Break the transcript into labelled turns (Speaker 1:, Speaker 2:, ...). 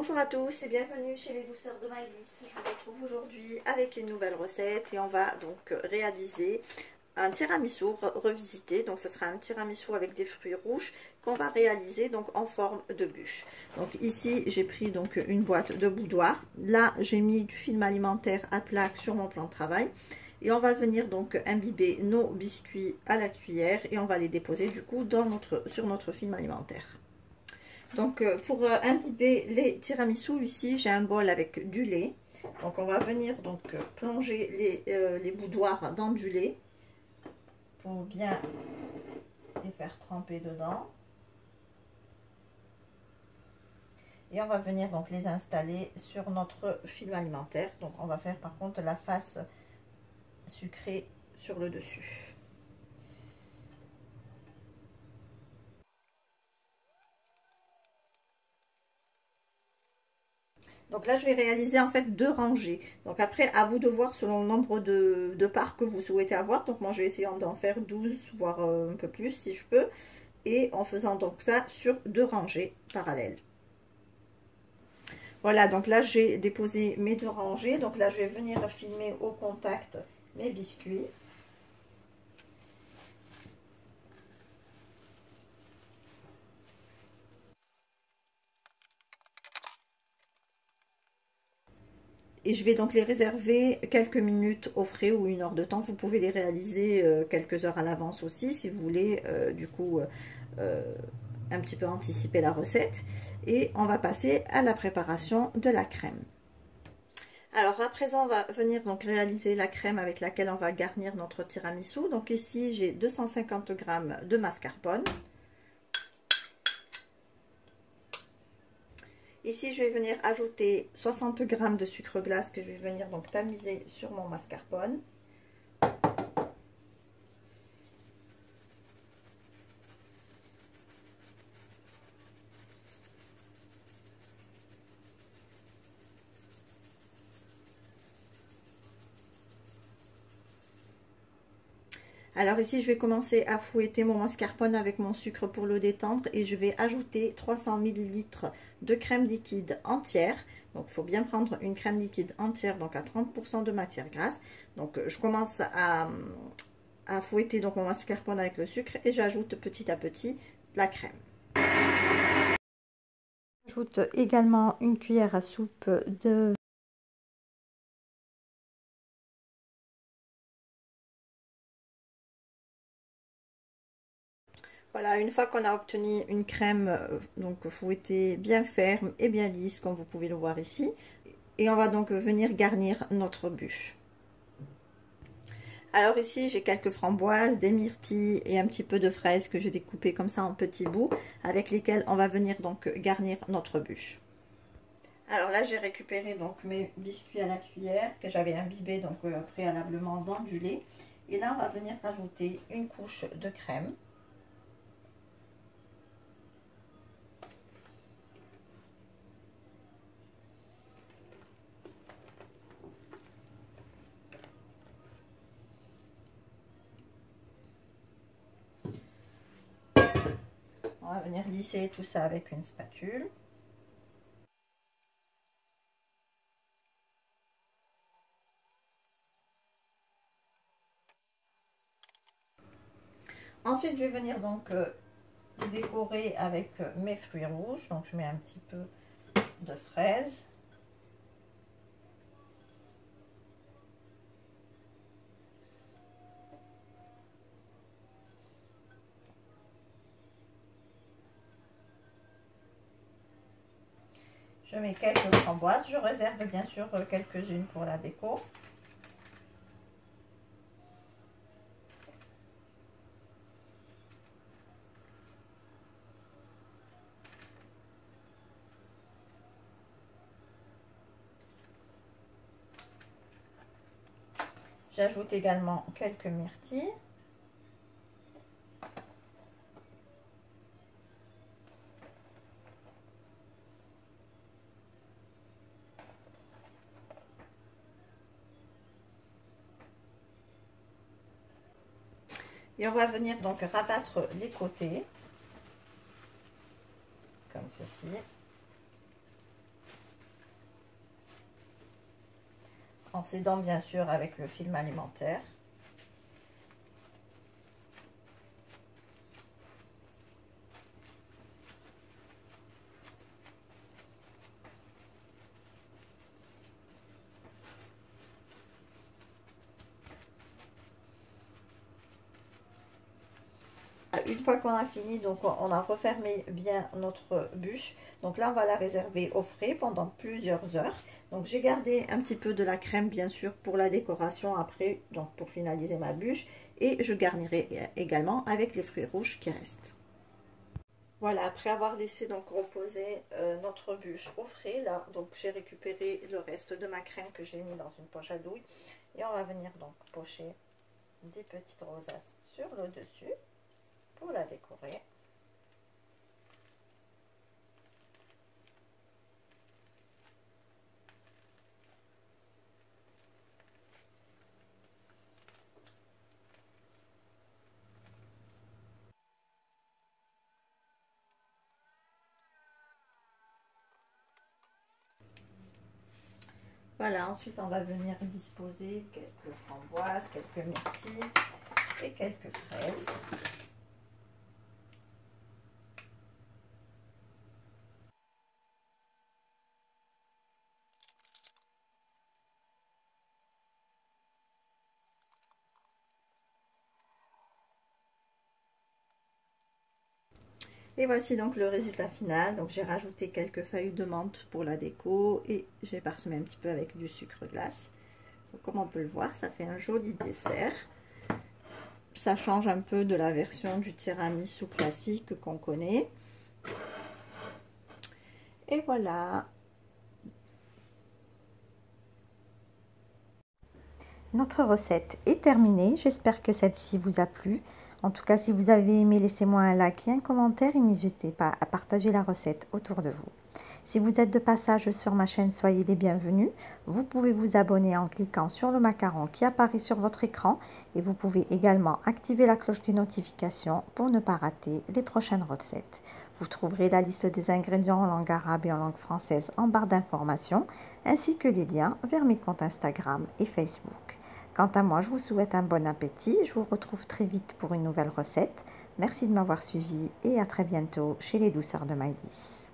Speaker 1: Bonjour à tous et bienvenue chez les douceurs de Maëlys. Je vous retrouve aujourd'hui avec une nouvelle recette et on va donc réaliser un tiramisu revisité. Donc ce sera un tiramisu avec des fruits rouges qu'on va réaliser donc en forme de bûche. Donc ici j'ai pris donc une boîte de boudoir. Là j'ai mis du film alimentaire à plaque sur mon plan de travail. Et on va venir donc imbiber nos biscuits à la cuillère et on va les déposer du coup sur notre film alimentaire. Donc pour imbiber les tiramisu, ici j'ai un bol avec du lait. Donc on va venir donc plonger les boudoirs dans du lait pour bien les faire tremper dedans. Et on va venir donc les installer sur notre film alimentaire. Donc on va faire par contre la face sucrée sur le dessus. Donc là, je vais réaliser en fait 2 rangées. Donc après, à vous de voir selon le nombre de parts que vous souhaitez avoir. Donc moi, je vais essayer d'en faire 12, voire un peu plus si je peux. Et en faisant donc ça sur 2 rangées parallèles. Voilà, donc là, j'ai déposé mes 2 rangées. Donc là, je vais venir filmer au contact mes biscuits. Et je vais donc les réserver quelques minutes au frais ou 1 heure de temps. Vous pouvez les réaliser quelques heures à l'avance aussi si vous voulez du coup un petit peu anticiper la recette. Et on va passer à la préparation de la crème. Alors à présent on va venir donc réaliser la crème avec laquelle on va garnir notre tiramisu. Donc ici j'ai 250 g de mascarpone. Ici, je vais venir ajouter 60 g de sucre glace que je vais venir donc tamiser sur mon mascarpone. Alors ici, je vais commencer à fouetter mon mascarpone avec mon sucre pour le détendre et je vais ajouter 300 ml de crème liquide entière. Donc, il faut bien prendre une crème liquide entière, donc à 30% de matière grasse. Donc, je commence à fouetter donc mon mascarpone avec le sucre et j'ajoute petit à petit la crème. J'ajoute également une cuillère à soupe de Voilà, une fois qu'on a obtenu une crème donc fouettée bien ferme et bien lisse, comme vous pouvez le voir ici, et on va donc venir garnir notre bûche. Alors ici, j'ai quelques framboises, des myrtilles et un petit peu de fraises que j'ai découpées comme ça en petits bouts, avec lesquels on va venir donc garnir notre bûche. Alors là, j'ai récupéré donc mes biscuits à la cuillère que j'avais imbibés donc préalablement dans du lait. Et là, on va venir rajouter une couche de crème. On va venir lisser tout ça avec une spatule. Ensuite, je vais venir donc décorer avec mes fruits rouges. Donc, je mets un petit peu de fraises. Je mets quelques framboises. Je réserve bien sûr quelques-unes pour la déco. J'ajoute également quelques myrtilles. Et on va venir donc rabattre les côtés, comme ceci. en s'aidant bien sûr avec le film alimentaire. Une fois qu'on a fini, donc on a refermé bien notre bûche. Donc là, on va la réserver au frais pendant plusieurs heures. Donc j'ai gardé un petit peu de la crème, bien sûr, pour la décoration après, donc pour finaliser ma bûche. Et je garnirai également avec les fruits rouges qui restent. Voilà, après avoir laissé donc reposer notre bûche au frais, là, donc j'ai récupéré le reste de ma crème que j'ai mis dans une poche à douille. Et on va venir donc pocher des petites rosaces sur le dessus pour la décorer. Voilà, ensuite on va venir disposer quelques framboises, quelques myrtilles et quelques fraises. Et voici donc le résultat final. Donc j'ai rajouté quelques feuilles de menthe pour la déco et j'ai parsemé un petit peu avec du sucre glace. Donc comme on peut le voir, ça fait un joli dessert. Ça change un peu de la version du tiramisu classique qu'on connaît. Et voilà. Notre recette est terminée. J'espère que celle-ci vous a plu. En tout cas, si vous avez aimé, laissez-moi un like et un commentaire et n'hésitez pas à partager la recette autour de vous. Si vous êtes de passage sur ma chaîne, soyez les bienvenus. Vous pouvez vous abonner en cliquant sur le macaron qui apparaît sur votre écran et vous pouvez également activer la cloche des notifications pour ne pas rater les prochaines recettes. Vous trouverez la liste des ingrédients en langue arabe et en langue française en barre d'informations ainsi que les liens vers mes comptes Instagram et Facebook. Quant à moi, je vous souhaite un bon appétit. Je vous retrouve très vite pour une nouvelle recette. Merci de m'avoir suivi et à très bientôt chez les douceurs de Maïlis.